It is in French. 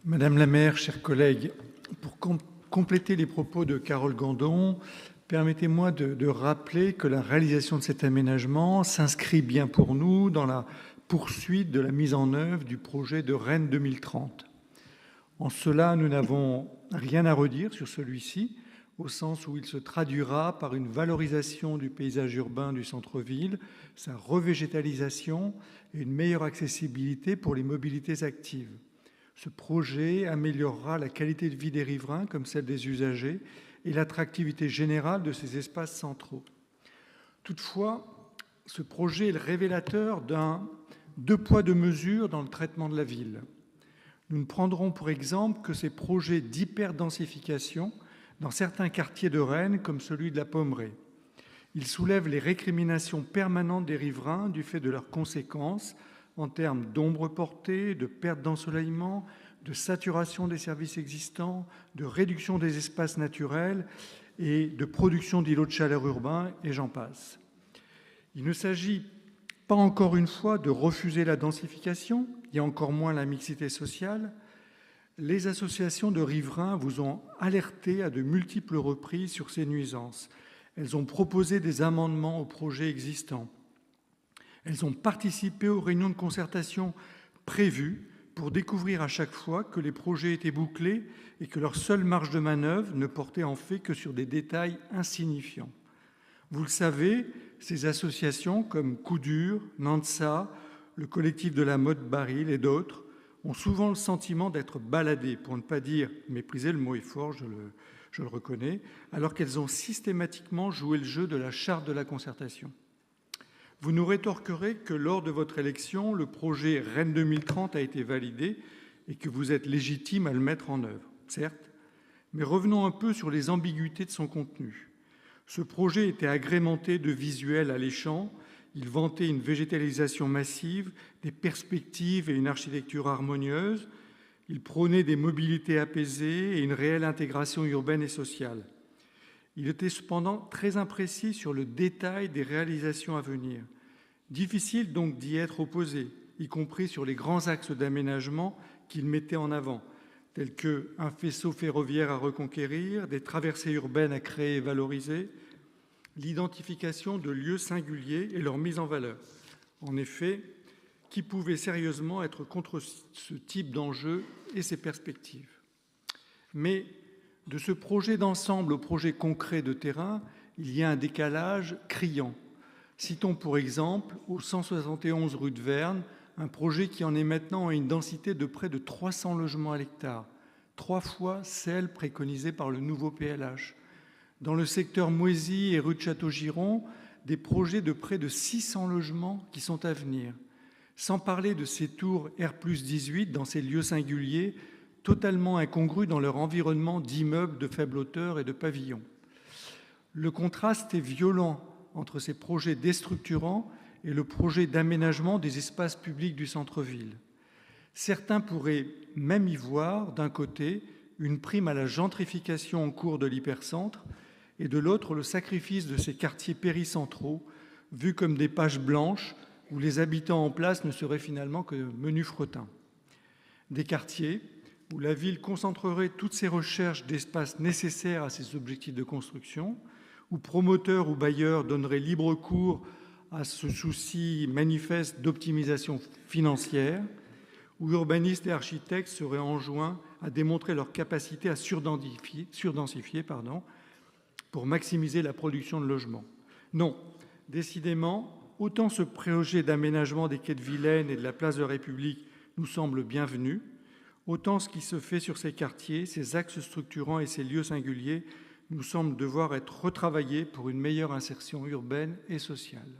Madame la maire, chers collègues, pour compléter les propos de Carole Gandon, permettez-moi de rappeler que la réalisation de cet aménagement s'inscrit bien pour nous dans la poursuite de la mise en œuvre du projet de Rennes 2030. En cela, nous n'avons rien à redire sur celui-ci, au sens où il se traduira par une valorisation du paysage urbain du centre-ville, sa revégétalisation et une meilleure accessibilité pour les mobilités actives. Ce projet améliorera la qualité de vie des riverains comme celle des usagers et l'attractivité générale de ces espaces centraux. Toutefois, ce projet est le révélateur d'un deux poids deux mesures dans le traitement de la ville. Nous ne prendrons pour exemple que ces projets d'hyperdensification dans certains quartiers de Rennes comme celui de la Pommeraye. Ils soulèvent les récriminations permanentes des riverains du fait de leurs conséquences en termes d'ombre portée, de perte d'ensoleillement, de saturation des services existants, de réduction des espaces naturels et de production d'îlots de chaleur urbains, et j'en passe. Il ne s'agit pas encore une fois de refuser la densification, et encore moins la mixité sociale. Les associations de riverains vous ont alerté à de multiples reprises sur ces nuisances. Elles ont proposé des amendements aux projets existants. Elles ont participé aux réunions de concertation prévues pour découvrir à chaque fois que les projets étaient bouclés et que leur seule marge de manœuvre ne portait en fait que sur des détails insignifiants. Vous le savez, ces associations comme Coup Dur, NANSA, le collectif de la mode Baril et d'autres ont souvent le sentiment d'être baladées, pour ne pas dire mépriser, le mot est fort, je le reconnais, alors qu'elles ont systématiquement joué le jeu de la charte de la concertation. Vous nous rétorquerez que lors de votre élection, le projet Rennes 2030 a été validé et que vous êtes légitime à le mettre en œuvre. Certes, mais revenons un peu sur les ambiguïtés de son contenu. Ce projet était agrémenté de visuels alléchants. Il vantait une végétalisation massive, des perspectives et une architecture harmonieuse. Il prônait des mobilités apaisées et une réelle intégration urbaine et sociale. Il était cependant très imprécis sur le détail des réalisations à venir. Difficile donc d'y être opposé, y compris sur les grands axes d'aménagement qu'il mettait en avant, tels qu'un faisceau ferroviaire à reconquérir, des traversées urbaines à créer et valoriser, l'identification de lieux singuliers et leur mise en valeur. En effet, qui pouvait sérieusement être contre ce type d'enjeu et ces perspectives? Mais de ce projet d'ensemble au projet concret de terrain, il y a un décalage criant. Citons pour exemple, au 171 rue de Verne, un projet qui en est maintenant à une densité de près de 300 logements à l'hectare, 3 fois celle préconisée par le nouveau PLH. Dans le secteur Moisy et rue de Château-Giron, des projets de près de 600 logements qui sont à venir. Sans parler de ces tours R+18 dans ces lieux singuliers, totalement incongrus dans leur environnement d'immeubles de faible hauteur et de pavillons. Le contraste est violent entre ces projets déstructurants et le projet d'aménagement des espaces publics du centre-ville. Certains pourraient même y voir, d'un côté, une prime à la gentrification en cours de l'hypercentre et de l'autre, le sacrifice de ces quartiers péricentraux, vus comme des pages blanches où les habitants en place ne seraient finalement que menus frettins. Des quartiers où la ville concentrerait toutes ses recherches d'espace nécessaires à ses objectifs de construction, où promoteurs ou bailleurs donneraient libre cours à ce souci manifeste d'optimisation financière, où urbanistes et architectes seraient enjoints à démontrer leur capacité à surdensifier pour maximiser la production de logements. Non, décidément, autant ce projet d'aménagement des quais de Vilaine et de la place de la République nous semble bienvenu, autant ce qui se fait sur ces quartiers, ces axes structurants et ces lieux singuliers nous semble devoir être retravaillé pour une meilleure insertion urbaine et sociale.